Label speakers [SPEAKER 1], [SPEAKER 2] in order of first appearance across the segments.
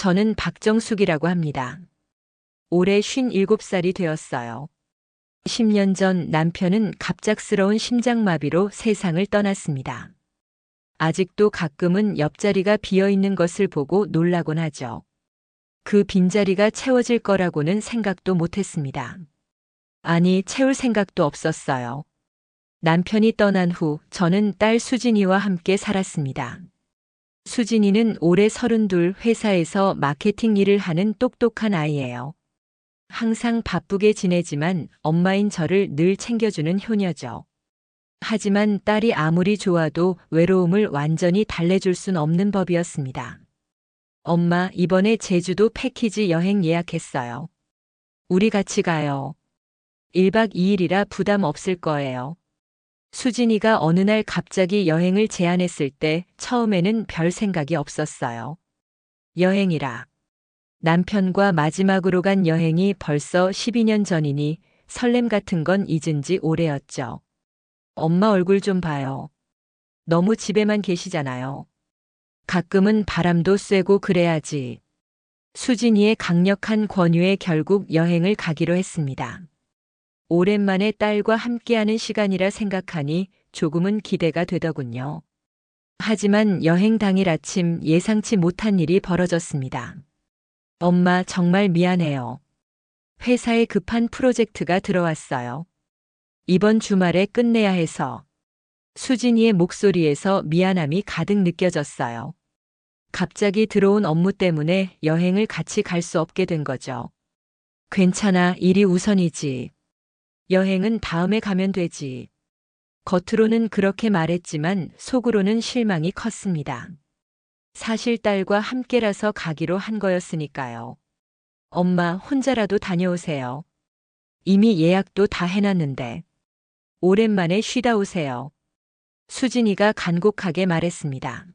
[SPEAKER 1] 저는 박정숙이라고 합니다. 올해 57살이 되었어요. 10년 전 남편은 갑작스러운 심장마비로 세상을 떠났습니다. 아직도 가끔은 옆자리가 비어 있는 것을 보고 놀라곤 하죠. 그 빈자리가 채워질 거라고는 생각도 못했습니다. 아니, 채울 생각도 없었어요. 남편이 떠난 후 저는 딸 수진이와 함께 살았습니다. 수진이는 올해 32 회사에서 마케팅 일을 하는 똑똑한 아이예요. 항상 바쁘게 지내지만 엄마인 저를 늘 챙겨주는 효녀죠. 하지만 딸이 아무리 좋아도 외로움을 완전히 달래줄 순 없는 법이었습니다. 엄마, 이번에 제주도 패키지 여행 예약했어요. 우리 같이 가요. 1박 2일이라 부담 없을 거예요. 수진이가 어느 날 갑자기 여행을 제안했을 때 처음에는 별 생각이 없었어요. 여행이라. 남편과 마지막으로 간 여행이 벌써 12년 전이니 설렘 같은 건 잊은 지 오래였죠. 엄마 얼굴 좀 봐요. 너무 집에만 계시잖아요. 가끔은 바람도 쐬고 그래야지. 수진이의 강력한 권유에 결국 여행을 가기로 했습니다. 오랜만에 딸과 함께하는 시간이라 생각하니 조금은 기대가 되더군요. 하지만 여행 당일 아침 예상치 못한 일이 벌어졌습니다. 엄마, 정말 미안해요. 회사에 급한 프로젝트가 들어왔어요. 이번 주말에 끝내야 해서. 수진이의 목소리에서 미안함이 가득 느껴졌어요. 갑자기 들어온 업무 때문에 여행을 같이 갈 수 없게 된 거죠. 괜찮아, 일이 우선이지. 여행은 다음에 가면 되지. 겉으로는 그렇게 말했지만 속으로는 실망이 컸습니다. 사실 딸과 함께라서 가기로 한 거였으니까요. 엄마, 혼자라도 다녀오세요. 이미 예약도 다 해놨는데. 오랜만에 쉬다 오세요. 수진이가 간곡하게 말했습니다.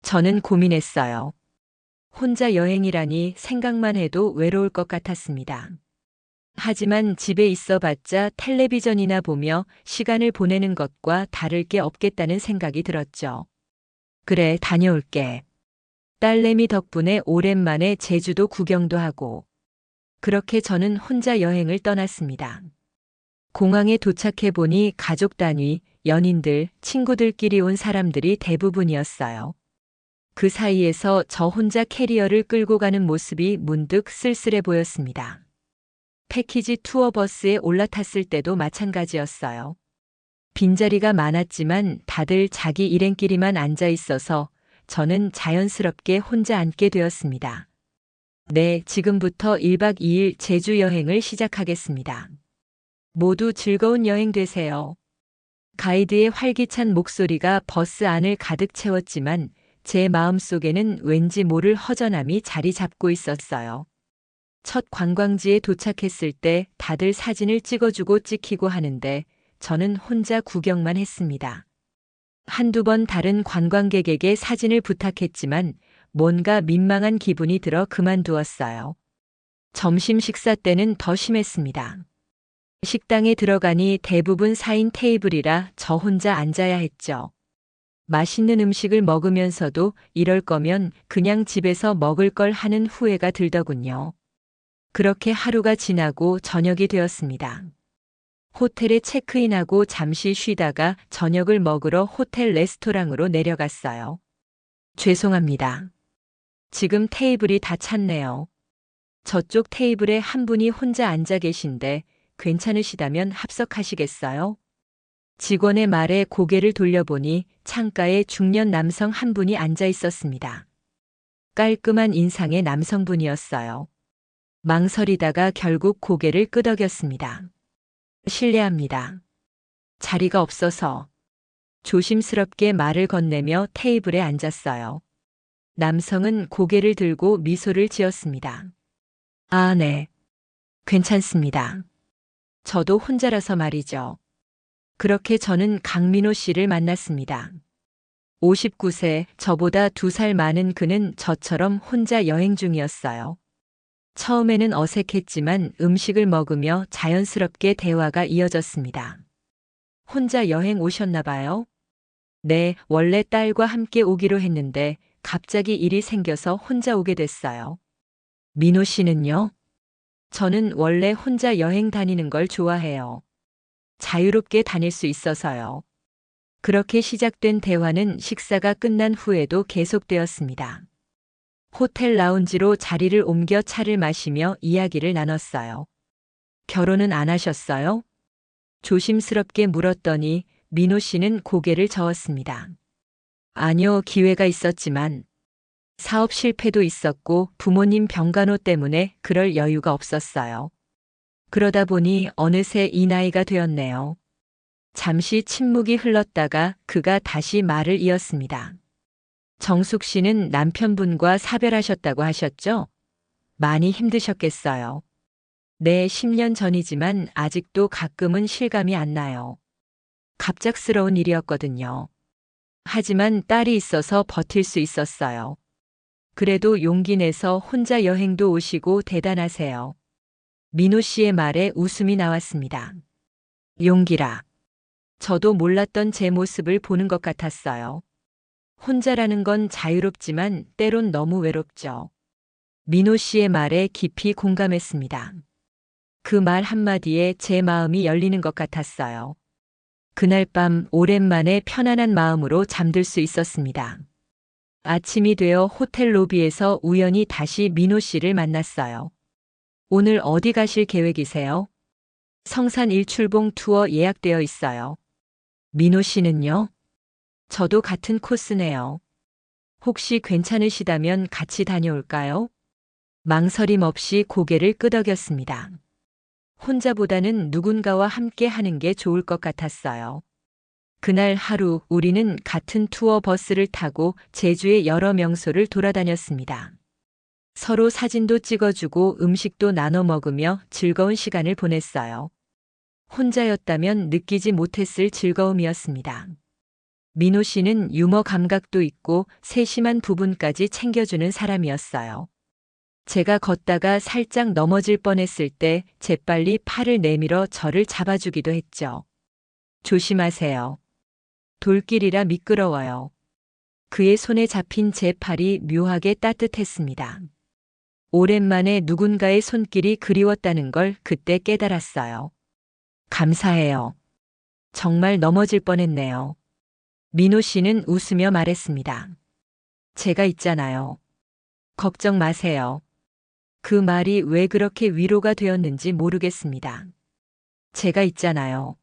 [SPEAKER 1] 저는 고민했어요. 혼자 여행이라니 생각만 해도 외로울 것 같았습니다. 하지만 집에 있어봤자 텔레비전이나 보며 시간을 보내는 것과 다를 게 없겠다는 생각이 들었죠. 그래, 다녀올게. 딸내미 덕분에 오랜만에 제주도 구경도 하고. 그렇게 저는 혼자 여행을 떠났습니다. 공항에 도착해보니 가족 단위, 연인들, 친구들끼리 온 사람들이 대부분이었어요. 그 사이에서 저 혼자 캐리어를 끌고 가는 모습이 문득 쓸쓸해 보였습니다. 패키지 투어 버스에 올라탔을 때도 마찬가지였어요. 빈자리가 많았지만 다들 자기 일행끼리만 앉아 있어서 저는 자연스럽게 혼자 앉게 되었습니다. 네, 지금부터 1박 2일 제주 여행을 시작하겠습니다. 모두 즐거운 여행 되세요. 가이드의 활기찬 목소리가 버스 안을 가득 채웠지만 제 마음속에는 왠지 모를 허전함이 자리 잡고 있었어요. 첫 관광지에 도착했을 때 다들 사진을 찍어주고 찍히고 하는데 저는 혼자 구경만 했습니다. 한두 번 다른 관광객에게 사진을 부탁했지만 뭔가 민망한 기분이 들어 그만두었어요. 점심 식사 때는 더 심했습니다. 식당에 들어가니 대부분 4인 테이블이라 저 혼자 앉아야 했죠. 맛있는 음식을 먹으면서도 이럴 거면 그냥 집에서 먹을 걸 하는 후회가 들더군요. 그렇게 하루가 지나고 저녁이 되었습니다. 호텔에 체크인하고 잠시 쉬다가 저녁을 먹으러 호텔 레스토랑으로 내려갔어요. 죄송합니다. 지금 테이블이 다 찼네요. 저쪽 테이블에 한 분이 혼자 앉아 계신데 괜찮으시다면 합석하시겠어요? 직원의 말에 고개를 돌려보니 창가에 중년 남성 한 분이 앉아 있었습니다. 깔끔한 인상의 남성분이었어요. 망설이다가 결국 고개를 끄덕였습니다. 실례합니다. 자리가 없어서. 조심스럽게 말을 건네며 테이블에 앉았어요. 남성은 고개를 들고 미소를 지었습니다. 아, 네. 괜찮습니다. 저도 혼자라서 말이죠. 그렇게 저는 강민호 씨를 만났습니다. 59세, 저보다 2살 많은 그는 저처럼 혼자 여행 중이었어요. 처음에는 어색했지만 음식을 먹으며 자연스럽게 대화가 이어졌습니다. 혼자 여행 오셨나 봐요? 네, 원래 딸과 함께 오기로 했는데 갑자기 일이 생겨서 혼자 오게 됐어요. 민호 씨는요? 저는 원래 혼자 여행 다니는 걸 좋아해요. 자유롭게 다닐 수 있어서요. 그렇게 시작된 대화는 식사가 끝난 후에도 계속되었습니다. 호텔 라운지로 자리를 옮겨 차를 마시며 이야기를 나눴어요. 결혼은 안 하셨어요? 조심스럽게 물었더니 민호 씨는 고개를 저었습니다. 아니요, 기회가 있었지만 사업 실패도 있었고 부모님 병간호 때문에 그럴 여유가 없었어요. 그러다 보니 어느새 이 나이가 되었네요. 잠시 침묵이 흘렀다가 그가 다시 말을 이었습니다. 정숙 씨는 남편분과 사별하셨다고 하셨죠? 많이 힘드셨겠어요. 네, 10년 전이지만 아직도 가끔은 실감이 안 나요. 갑작스러운 일이었거든요. 하지만 딸이 있어서 버틸 수 있었어요. 그래도 용기 내서 혼자 여행도 오시고 대단하세요. 민호 씨의 말에 웃음이 나왔습니다. 용기라. 저도 몰랐던 제 모습을 보는 것 같았어요. 혼자라는 건 자유롭지만 때론 너무 외롭죠. 민호 씨의 말에 깊이 공감했습니다. 그 말 한마디에 제 마음이 열리는 것 같았어요. 그날 밤 오랜만에 편안한 마음으로 잠들 수 있었습니다. 아침이 되어 호텔 로비에서 우연히 다시 민호 씨를 만났어요. 오늘 어디 가실 계획이세요? 성산 일출봉 투어 예약되어 있어요. 민호 씨는요? 저도 같은 코스네요. 혹시 괜찮으시다면 같이 다녀올까요? 망설임 없이 고개를 끄덕였습니다. 혼자보다는 누군가와 함께 하는 게 좋을 것 같았어요. 그날 하루 우리는 같은 투어 버스를 타고 제주의 여러 명소를 돌아다녔습니다. 서로 사진도 찍어주고 음식도 나눠 먹으며 즐거운 시간을 보냈어요. 혼자였다면 느끼지 못했을 즐거움이었습니다. 민호 씨는 유머 감각도 있고 세심한 부분까지 챙겨주는 사람이었어요. 제가 걷다가 살짝 넘어질 뻔했을 때 재빨리 팔을 내밀어 저를 잡아주기도 했죠. 조심하세요. 돌길이라 미끄러워요. 그의 손에 잡힌 제 팔이 묘하게 따뜻했습니다. 오랜만에 누군가의 손길이 그리웠다는 걸 그때 깨달았어요. 감사해요. 정말 넘어질 뻔했네요. 민호 씨는 웃으며 말했습니다. 제가 있잖아요. 걱정 마세요. 그 말이 왜 그렇게 위로가 되었는지 모르겠습니다. 제가 있잖아요.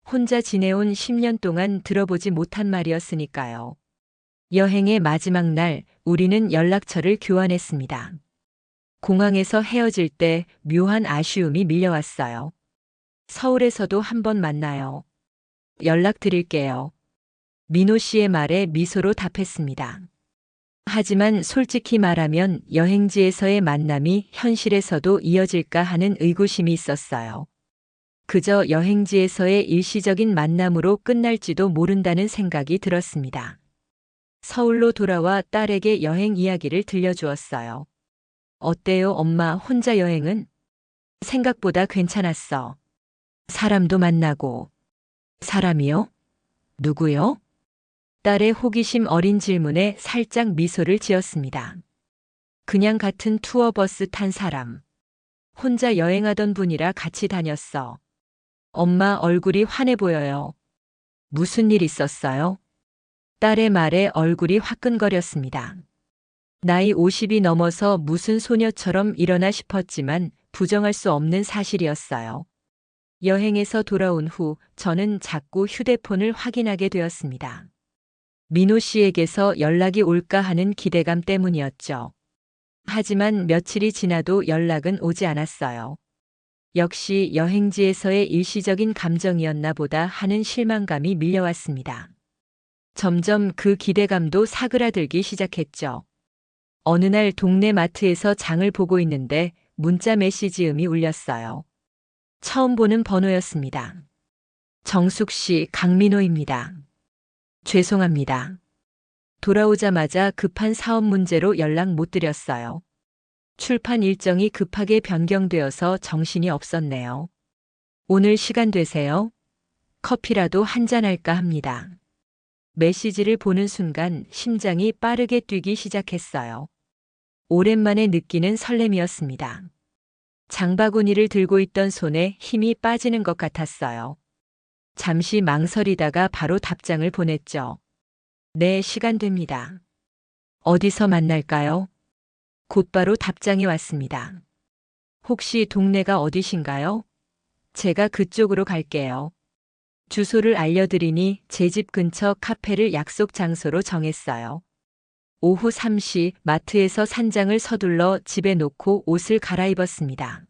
[SPEAKER 1] 혼자 지내온 10년 동안 들어보지 못한 말이었으니까요. 여행의 마지막 날 우리는 연락처를 교환했습니다. 공항에서 헤어질 때 묘한 아쉬움이 밀려왔어요. 서울에서도 한번 만나요. 연락드릴게요. 민호 씨의 말에 미소로 답했습니다. 하지만 솔직히 말하면 여행지에서의 만남이 현실에서도 이어질까 하는 의구심이 있었어요. 그저 여행지에서의 일시적인 만남으로 끝날지도 모른다는 생각이 들었습니다. 서울로 돌아와 딸에게 여행 이야기를 들려주었어요. 어때요, 엄마, 혼자 여행은? 생각보다 괜찮았어. 사람도 만나고. 사람이요? 누구요? 딸의 호기심 어린 질문에 살짝 미소를 지었습니다. 그냥 같은 투어버스 탄 사람. 혼자 여행하던 분이라 같이 다녔어. 엄마 얼굴이 환해 보여요. 무슨 일 있었어요? 딸의 말에 얼굴이 화끈거렸습니다. 나이 50이 넘어서 무슨 소녀처럼 일어나 싶었지만 부정할 수 없는 사실이었어요. 여행에서 돌아온 후 저는 자꾸 휴대폰을 확인하게 되었습니다. 민호 씨에게서 연락이 올까 하는 기대감 때문이었죠. 하지만 며칠이 지나도 연락은 오지 않았어요. 역시 여행지에서의 일시적인 감정이었나 보다 하는 실망감이 밀려왔습니다. 점점 그 기대감도 사그라들기 시작했죠. 어느 날 동네 마트에서 장을 보고 있는데 문자 메시지음이 울렸어요. 처음 보는 번호였습니다. 정숙 씨, 강민호입니다. 죄송합니다. 돌아오자마자 급한 사업 문제로 연락 못 드렸어요. 출판 일정이 급하게 변경되어서 정신이 없었네요. 오늘 시간 되세요? 커피라도 한잔 할까 합니다. 메시지를 보는 순간 심장이 빠르게 뛰기 시작했어요. 오랜만에 느끼는 설렘이었습니다. 장바구니를 들고 있던 손에 힘이 빠지는 것 같았어요. 잠시 망설이다가 바로 답장을 보냈죠. 네, 시간 됩니다. 어디서 만날까요? 곧바로 답장이 왔습니다. 혹시 동네가 어디신가요? 제가 그쪽으로 갈게요. 주소를 알려드리니 제 집 근처 카페를 약속 장소로 정했어요. 오후 3시 마트에서 산장을 서둘러 집에 놓고 옷을 갈아입었습니다.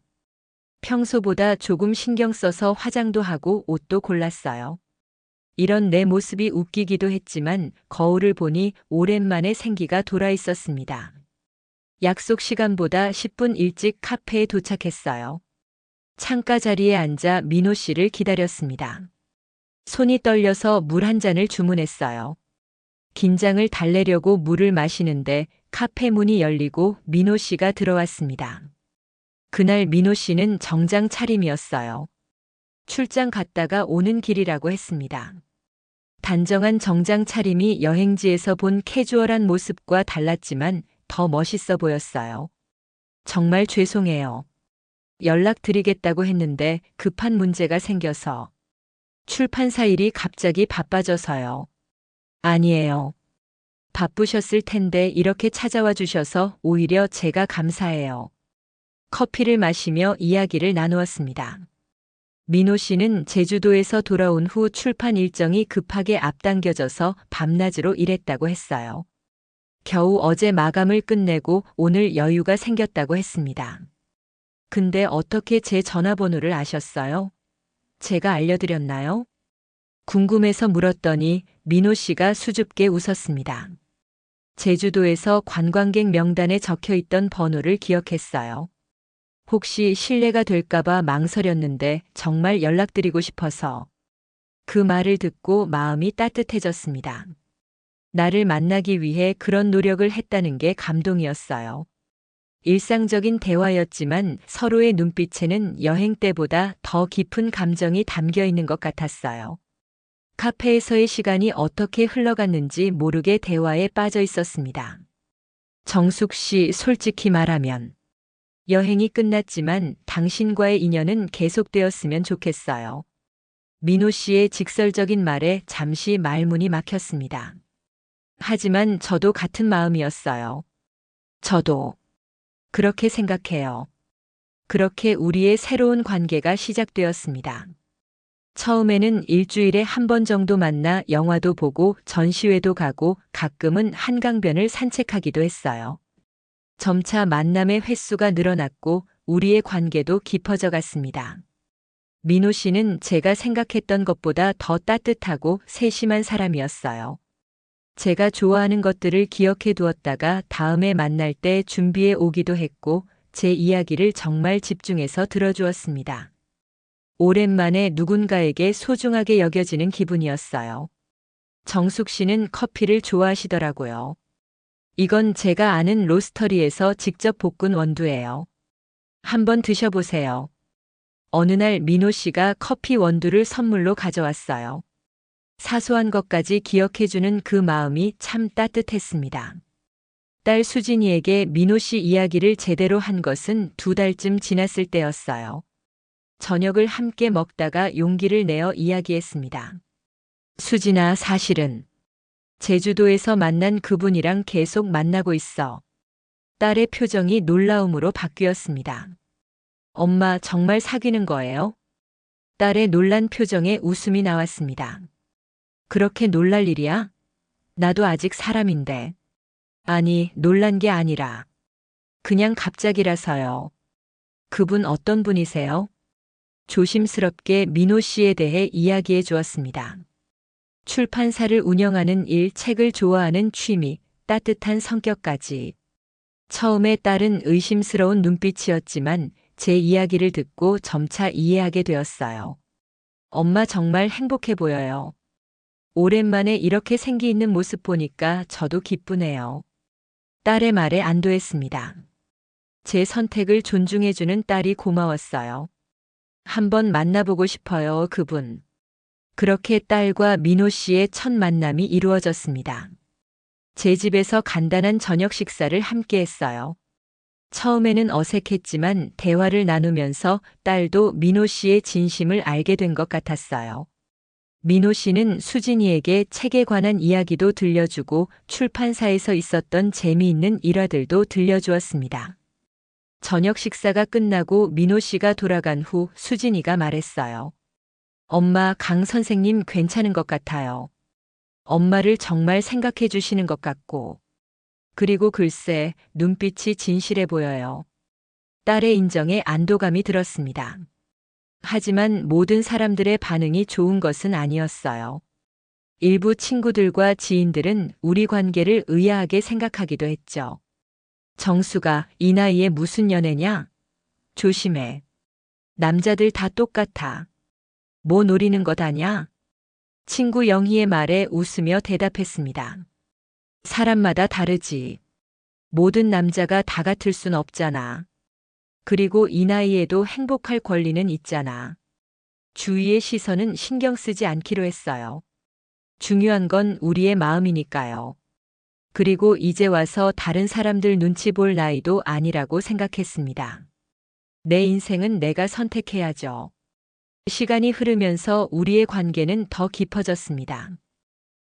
[SPEAKER 1] 평소보다 조금 신경 써서 화장도 하고 옷도 골랐어요. 이런 내 모습이 웃기기도 했지만 거울을 보니 오랜만에 생기가 돌아 있었습니다. 약속 시간보다 10분 일찍 카페에 도착했어요. 창가 자리에 앉아 민호 씨를 기다렸습니다. 손이 떨려서 물 한 잔을 주문했어요. 긴장을 달래려고 물을 마시는데 카페 문이 열리고 민호 씨가 들어왔습니다. 그날 민호 씨는 정장 차림이었어요. 출장 갔다가 오는 길이라고 했습니다. 단정한 정장 차림이 여행지에서 본 캐주얼한 모습과 달랐지만 더 멋있어 보였어요. 정말 죄송해요. 연락드리겠다고 했는데 급한 문제가 생겨서. 출판사 일이 갑자기 바빠져서요. 아니에요. 바쁘셨을 텐데 이렇게 찾아와 주셔서 오히려 제가 감사해요. 커피를 마시며 이야기를 나누었습니다. 민호 씨는 제주도에서 돌아온 후 출판 일정이 급하게 앞당겨져서 밤낮으로 일했다고 했어요. 겨우 어제 마감을 끝내고 오늘 여유가 생겼다고 했습니다. 근데 어떻게 제 전화번호를 아셨어요? 제가 알려드렸나요? 궁금해서 물었더니 민호 씨가 수줍게 웃었습니다. 제주도에서 관광객 명단에 적혀 있던 번호를 기억했어요. 혹시 실례가 될까봐 망설였는데 정말 연락드리고 싶어서. 그 말을 듣고 마음이 따뜻해졌습니다. 나를 만나기 위해 그런 노력을 했다는 게 감동이었어요. 일상적인 대화였지만 서로의 눈빛에는 여행 때보다 더 깊은 감정이 담겨 있는 것 같았어요. 카페에서의 시간이 어떻게 흘러갔는지 모르게 대화에 빠져 있었습니다. 정숙 씨, 솔직히 말하면 여행이 끝났지만 당신과의 인연은 계속되었으면 좋겠어요. 민호 씨의 직설적인 말에 잠시 말문이 막혔습니다. 하지만 저도 같은 마음이었어요. 저도 그렇게 생각해요. 그렇게 우리의 새로운 관계가 시작되었습니다. 처음에는 일주일에 한 번 정도 만나 영화도 보고 전시회도 가고 가끔은 한강변을 산책하기도 했어요. 점차 만남의 횟수가 늘어났고 우리의 관계도 깊어져 갔습니다. 민호 씨는 제가 생각했던 것보다 더 따뜻하고 세심한 사람이었어요. 제가 좋아하는 것들을 기억해 두었다가 다음에 만날 때 준비해 오기도 했고 제 이야기를 정말 집중해서 들어주었습니다. 오랜만에 누군가에게 소중하게 여겨지는 기분이었어요. 정숙 씨는 커피를 좋아하시더라고요. 이건 제가 아는 로스터리에서 직접 볶은 원두예요. 한번 드셔보세요. 어느 날 민호 씨가 커피 원두를 선물로 가져왔어요. 사소한 것까지 기억해주는 그 마음이 참 따뜻했습니다. 딸 수진이에게 민호 씨 이야기를 제대로 한 것은 2달쯤 지났을 때였어요. 저녁을 함께 먹다가 용기를 내어 이야기했습니다. 수진아, 사실은 제주도에서 만난 그분이랑 계속 만나고 있어. 딸의 표정이 놀라움으로 바뀌었습니다. 엄마, 정말 사귀는 거예요? 딸의 놀란 표정에 웃음이 나왔습니다. 그렇게 놀랄 일이야? 나도 아직 사람인데. 아니, 놀란 게 아니라. 그냥 갑자기라서요. 그분 어떤 분이세요? 조심스럽게 민호 씨에 대해 이야기해 주었습니다. 출판사를 운영하는 일, 책을 좋아하는 취미, 따뜻한 성격까지. 처음에 딸은 의심스러운 눈빛이었지만 제 이야기를 듣고 점차 이해하게 되었어요. 엄마 정말 행복해 보여요. 오랜만에 이렇게 생기 있는 모습 보니까 저도 기쁘네요. 딸의 말에 안도했습니다. 제 선택을 존중해주는 딸이 고마웠어요. 한번 만나보고 싶어요, 그분. 그렇게 딸과 민호 씨의 첫 만남이 이루어졌습니다. 제 집에서 간단한 저녁 식사를 함께 했어요. 처음에는 어색했지만 대화를 나누면서 딸도 민호 씨의 진심을 알게 된 것 같았어요. 민호 씨는 수진이에게 책에 관한 이야기도 들려주고 출판사에서 있었던 재미있는 일화들도 들려주었습니다. 저녁 식사가 끝나고 민호 씨가 돌아간 후 수진이가 말했어요. 엄마, 강 선생님 괜찮은 것 같아요. 엄마를 정말 생각해 주시는 것 같고. 그리고 글쎄, 눈빛이 진실해 보여요. 딸의 인정에 안도감이 들었습니다. 하지만 모든 사람들의 반응이 좋은 것은 아니었어요. 일부 친구들과 지인들은 우리 관계를 의아하게 생각하기도 했죠. 정수가 이 나이에 무슨 연애냐? 조심해. 남자들 다 똑같아. 뭐 노리는 것 아냐? 친구 영희의 말에 웃으며 대답했습니다. 사람마다 다르지. 모든 남자가 다 같을 순 없잖아. 그리고 이 나이에도 행복할 권리는 있잖아. 주위의 시선은 신경 쓰지 않기로 했어요. 중요한 건 우리의 마음이니까요. 그리고 이제 와서 다른 사람들 눈치 볼 나이도 아니라고 생각했습니다. 내 인생은 내가 선택해야죠. 시간이 흐르면서 우리의 관계는 더 깊어졌습니다.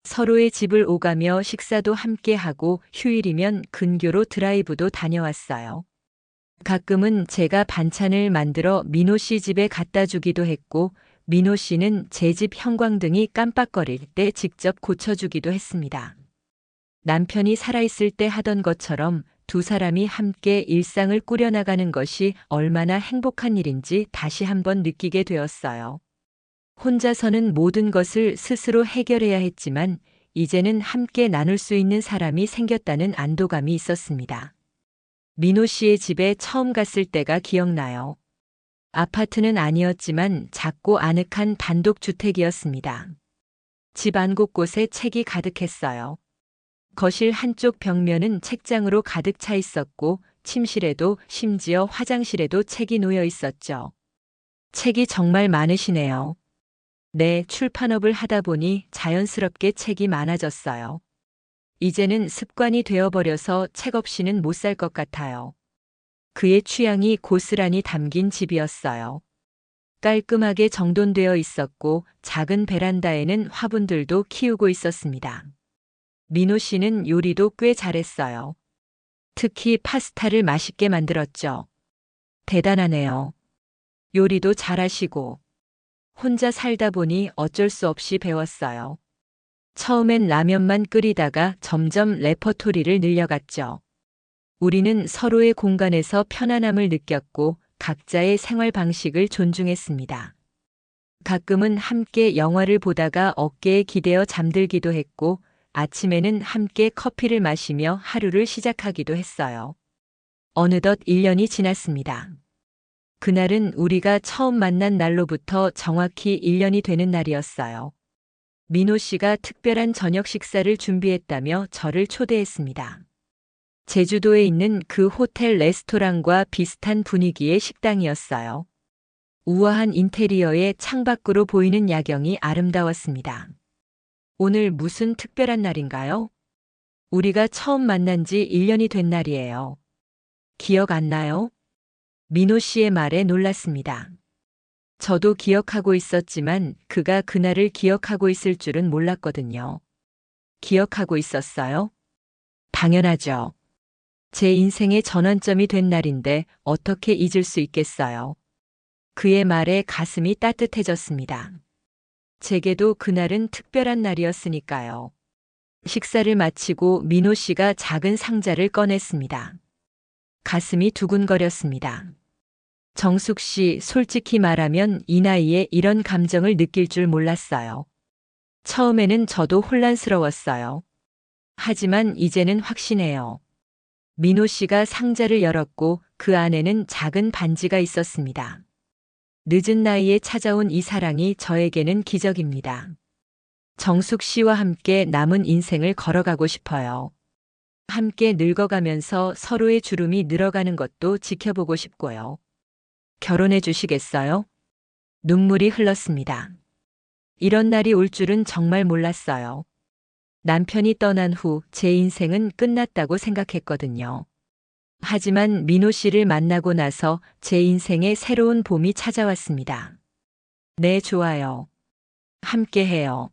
[SPEAKER 1] 서로의 집을 오가며 식사도 함께 하고 휴일이면 근교로 드라이브도 다녀왔어요. 가끔은 제가 반찬을 만들어 민호 씨 집에 갖다 주기도 했고, 민호 씨는 제 집 형광등이 깜빡거릴 때 직접 고쳐주기도 했습니다. 남편이 살아있을 때 하던 것처럼 두 사람이 함께 일상을 꾸려나가는 것이 얼마나 행복한 일인지 다시 한번 느끼게 되었어요. 혼자서는 모든 것을 스스로 해결해야 했지만 이제는 함께 나눌 수 있는 사람이 생겼다는 안도감이 있었습니다. 민호 씨의 집에 처음 갔을 때가 기억나요. 아파트는 아니었지만 작고 아늑한 단독주택이었습니다. 집 안 곳곳에 책이 가득했어요. 거실 한쪽 벽면은 책장으로 가득 차 있었고 침실에도 심지어 화장실에도 책이 놓여 있었죠. 책이 정말 많으시네요. 네, 출판업을 하다 보니 자연스럽게 책이 많아졌어요. 이제는 습관이 되어버려서 책 없이는 못 살 것 같아요. 그의 취향이 고스란히 담긴 집이었어요. 깔끔하게 정돈되어 있었고 작은 베란다에는 화분들도 키우고 있었습니다. 민호 씨는 요리도 꽤 잘했어요. 특히 파스타를 맛있게 만들었죠. 대단하네요. 요리도 잘하시고. 혼자 살다 보니 어쩔 수 없이 배웠어요. 처음엔 라면만 끓이다가 점점 레퍼토리를 늘려갔죠. 우리는 서로의 공간에서 편안함을 느꼈고 각자의 생활 방식을 존중했습니다. 가끔은 함께 영화를 보다가 어깨에 기대어 잠들기도 했고 아침에는 함께 커피를 마시며 하루를 시작하기도 했어요. 어느덧 1년이 지났습니다. 그날은 우리가 처음 만난 날로부터 정확히 1년이 되는 날이었어요. 민호 씨가 특별한 저녁 식사를 준비했다며 저를 초대했습니다. 제주도에 있는 그 호텔 레스토랑과 비슷한 분위기의 식당이었어요. 우아한 인테리어에 창밖으로 보이는 야경이 아름다웠습니다. 오늘 무슨 특별한 날인가요? 우리가 처음 만난 지 1년이 된 날이에요. 기억 안 나요? 민호 씨의 말에 놀랐습니다. 저도 기억하고 있었지만 그가 그날을 기억하고 있을 줄은 몰랐거든요. 기억하고 있었어요? 당연하죠. 제 인생의 전환점이 된 날인데 어떻게 잊을 수 있겠어요. 그의 말에 가슴이 따뜻해졌습니다. 제게도 그날은 특별한 날이었으니까요. 식사를 마치고 민호 씨가 작은 상자를 꺼냈습니다. 가슴이 두근거렸습니다. 정숙 씨, 솔직히 말하면 이 나이에 이런 감정을 느낄 줄 몰랐어요. 처음에는 저도 혼란스러웠어요. 하지만 이제는 확신해요. 민호 씨가 상자를 열었고 그 안에는 작은 반지가 있었습니다. 늦은 나이에 찾아온 이 사랑이 저에게는 기적입니다. 정숙 씨와 함께 남은 인생을 걸어가고 싶어요. 함께 늙어가면서 서로의 주름이 늘어가는 것도 지켜보고 싶고요. 결혼해 주시겠어요? 눈물이 흘렀습니다. 이런 날이 올 줄은 정말 몰랐어요. 남편이 떠난 후 제 인생은 끝났다고 생각했거든요. 하지만 민호 씨를 만나고 나서 제 인생에 새로운 봄이 찾아왔습니다. 네, 좋아요. 함께해요.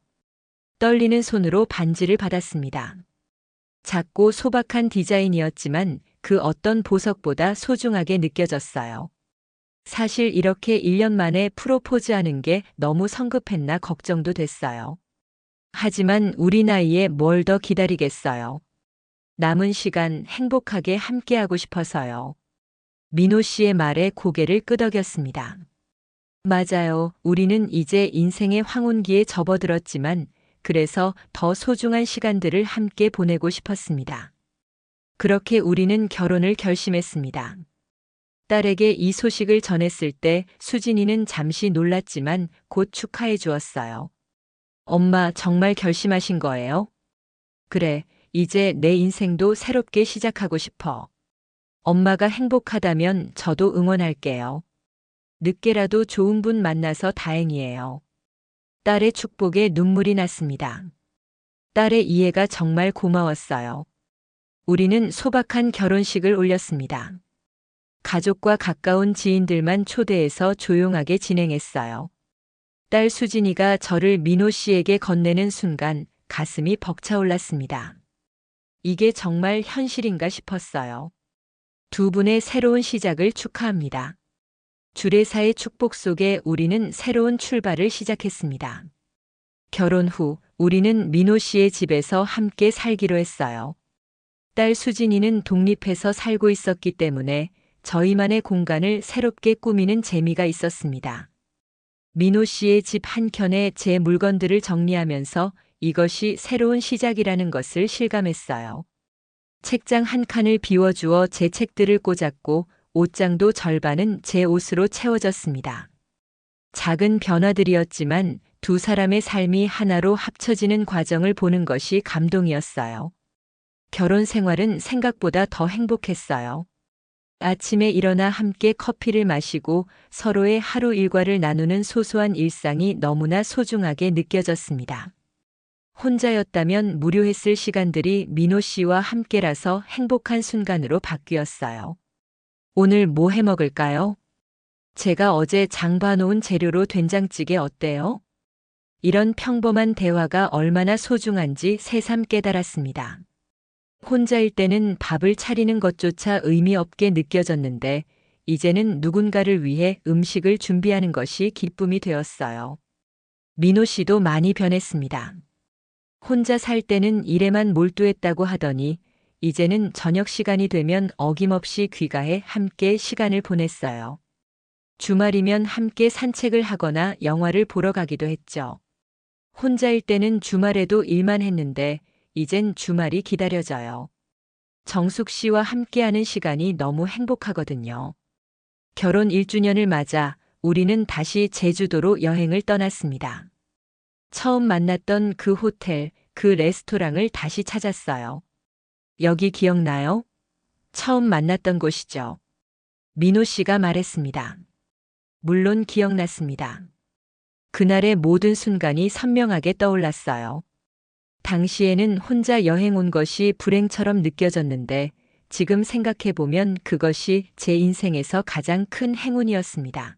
[SPEAKER 1] 떨리는 손으로 반지를 받았습니다. 작고 소박한 디자인이었지만 그 어떤 보석보다 소중하게 느껴졌어요. 사실 이렇게 1년 만에 프로포즈하는 게 너무 성급했나 걱정도 됐어요. 하지만 우리 나이에 뭘 더 기다리겠어요. 남은 시간 행복하게 함께하고 싶어서요. 민호 씨의 말에 고개를 끄덕였습니다. 맞아요. 우리는 이제 인생의 황혼기에 접어들었지만 그래서 더 소중한 시간들을 함께 보내고 싶었습니다. 그렇게 우리는 결혼을 결심했습니다. 딸에게 이 소식을 전했을 때 수진이는 잠시 놀랐지만 곧 축하해 주었어요. 엄마, 정말 결심하신 거예요? 그래, 이제 내 인생도 새롭게 시작하고 싶어. 엄마가 행복하다면 저도 응원할게요. 늦게라도 좋은 분 만나서 다행이에요. 딸의 축복에 눈물이 났습니다. 딸의 이해가 정말 고마웠어요. 우리는 소박한 결혼식을 올렸습니다. 가족과 가까운 지인들만 초대해서 조용하게 진행했어요. 딸 수진이가 저를 민호 씨에게 건네는 순간 가슴이 벅차올랐습니다. 이게 정말 현실인가 싶었어요. 두 분의 새로운 시작을 축하합니다. 주례사의 축복 속에 우리는 새로운 출발을 시작했습니다. 결혼 후 우리는 민호 씨의 집에서 함께 살기로 했어요. 딸 수진이는 독립해서 살고 있었기 때문에 저희만의 공간을 새롭게 꾸미는 재미가 있었습니다. 민호 씨의 집 한켠에 제 물건들을 정리하면서 이것이 새로운 시작이라는 것을 실감했어요. 책장 한 칸을 비워주어 제 책들을 꽂았고 옷장도 절반은 제 옷으로 채워졌습니다. 작은 변화들이었지만 두 사람의 삶이 하나로 합쳐지는 과정을 보는 것이 감동이었어요. 결혼 생활은 생각보다 더 행복했어요. 아침에 일어나 함께 커피를 마시고 서로의 하루 일과를 나누는 소소한 일상이 너무나 소중하게 느껴졌습니다. 혼자였다면 무료했을 시간들이 민호 씨와 함께라서 행복한 순간으로 바뀌었어요. 오늘 뭐 해 먹을까요? 제가 어제 장 봐놓은 재료로 된장찌개 어때요? 이런 평범한 대화가 얼마나 소중한지 새삼 깨달았습니다. 혼자일 때는 밥을 차리는 것조차 의미 없게 느껴졌는데 이제는 누군가를 위해 음식을 준비하는 것이 기쁨이 되었어요. 민호 씨도 많이 변했습니다. 혼자 살 때는 일에만 몰두했다고 하더니 이제는 저녁 시간이 되면 어김없이 귀가해 함께 시간을 보냈어요. 주말이면 함께 산책을 하거나 영화를 보러 가기도 했죠. 혼자일 때는 주말에도 일만 했는데 이젠 주말이 기다려져요. 정숙 씨와 함께하는 시간이 너무 행복하거든요. 결혼 1주년을 맞아 우리는 다시 제주도로 여행을 떠났습니다. 처음 만났던 그 호텔, 그 레스토랑을 다시 찾았어요. 여기 기억나요? 처음 만났던 곳이죠. 민호 씨가 말했습니다. 물론 기억났습니다. 그날의 모든 순간이 선명하게 떠올랐어요. 당시에는 혼자 여행 온 것이 불행처럼 느껴졌는데 지금 생각해보면 그것이 제 인생에서 가장 큰 행운이었습니다.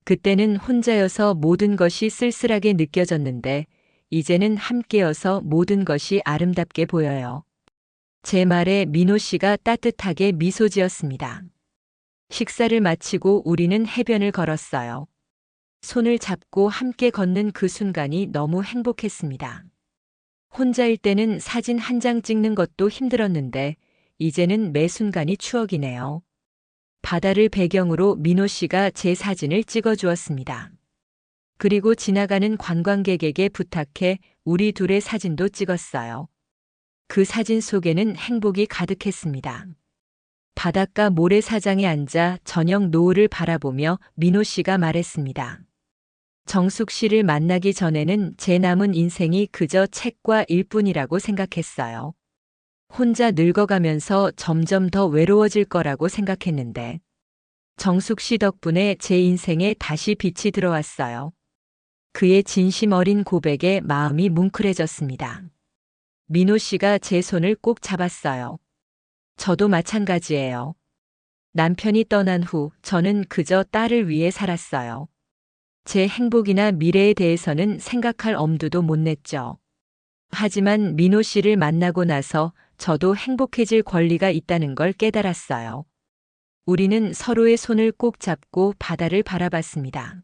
[SPEAKER 1] 그때는 혼자여서 모든 것이 쓸쓸하게 느껴졌는데 이제는 함께여서 모든 것이 아름답게 보여요. 제 말에 민호 씨가 따뜻하게 미소 지었습니다. 식사를 마치고 우리는 해변을 걸었어요. 손을 잡고 함께 걷는 그 순간이 너무 행복했습니다. 혼자일 때는 사진 한 장 찍는 것도 힘들었는데 이제는 매 순간이 추억이네요. 바다를 배경으로 민호 씨가 제 사진을 찍어 주었습니다. 그리고 지나가는 관광객에게 부탁해 우리 둘의 사진도 찍었어요. 그 사진 속에는 행복이 가득했습니다. 바닷가 모래사장에 앉아 저녁 노을을 바라보며 민호 씨가 말했습니다. 정숙 씨를 만나기 전에는 제 남은 인생이 그저 책과 일뿐이라고 생각했어요. 혼자 늙어가면서 점점 더 외로워질 거라고 생각했는데 정숙 씨 덕분에 제 인생에 다시 빛이 들어왔어요. 그의 진심 어린 고백에 마음이 뭉클해졌습니다. 민호 씨가 제 손을 꼭 잡았어요. 저도 마찬가지예요. 남편이 떠난 후 저는 그저 딸을 위해 살았어요. 제 행복이나 미래에 대해서는 생각할 엄두도 못 냈죠. 하지만 민호 씨를 만나고 나서 저도 행복해질 권리가 있다는 걸 깨달았어요. 우리는 서로의 손을 꼭 잡고 바다를 바라봤습니다.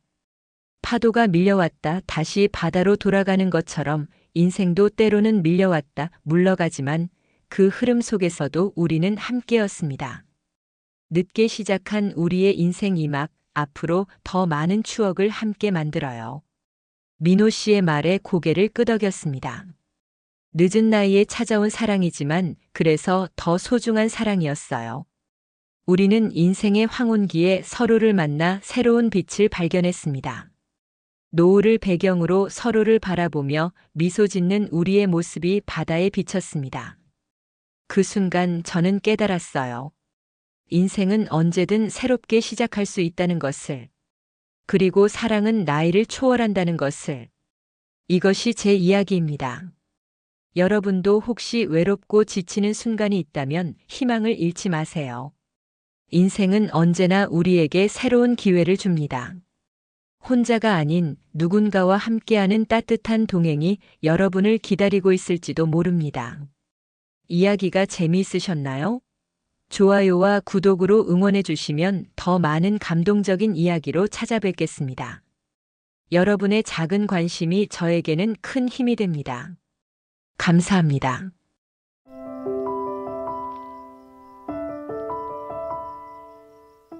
[SPEAKER 1] 파도가 밀려왔다 다시 바다로 돌아가는 것처럼 인생도 때로는 밀려왔다 물러가지만 그 흐름 속에서도 우리는 함께였습니다. 늦게 시작한 우리의 인생 이막 앞으로 더 많은 추억을 함께 만들어요. 민호 씨의 말에 고개를 끄덕였습니다. 늦은 나이에 찾아온 사랑이지만 그래서 더 소중한 사랑이었어요. 우리는 인생의 황혼기에 서로를 만나 새로운 빛을 발견했습니다. 노을을 배경으로 서로를 바라보며 미소 짓는 우리의 모습이 바다에 비쳤습니다. 그 순간 저는 깨달았어요. 인생은 언제든 새롭게 시작할 수 있다는 것을, 그리고 사랑은 나이를 초월한다는 것을. 이것이 제 이야기입니다. 여러분도 혹시 외롭고 지치는 순간이 있다면 희망을 잃지 마세요. 인생은 언제나 우리에게 새로운 기회를 줍니다. 혼자가 아닌 누군가와 함께하는 따뜻한 동행이 여러분을 기다리고 있을지도 모릅니다. 이야기가 재미있으셨나요? 좋아요와 구독으로 응원해 주시면 더 많은 감동적인 이야기로 찾아뵙겠습니다. 여러분의 작은 관심이 저에게는 큰 힘이 됩니다. 감사합니다.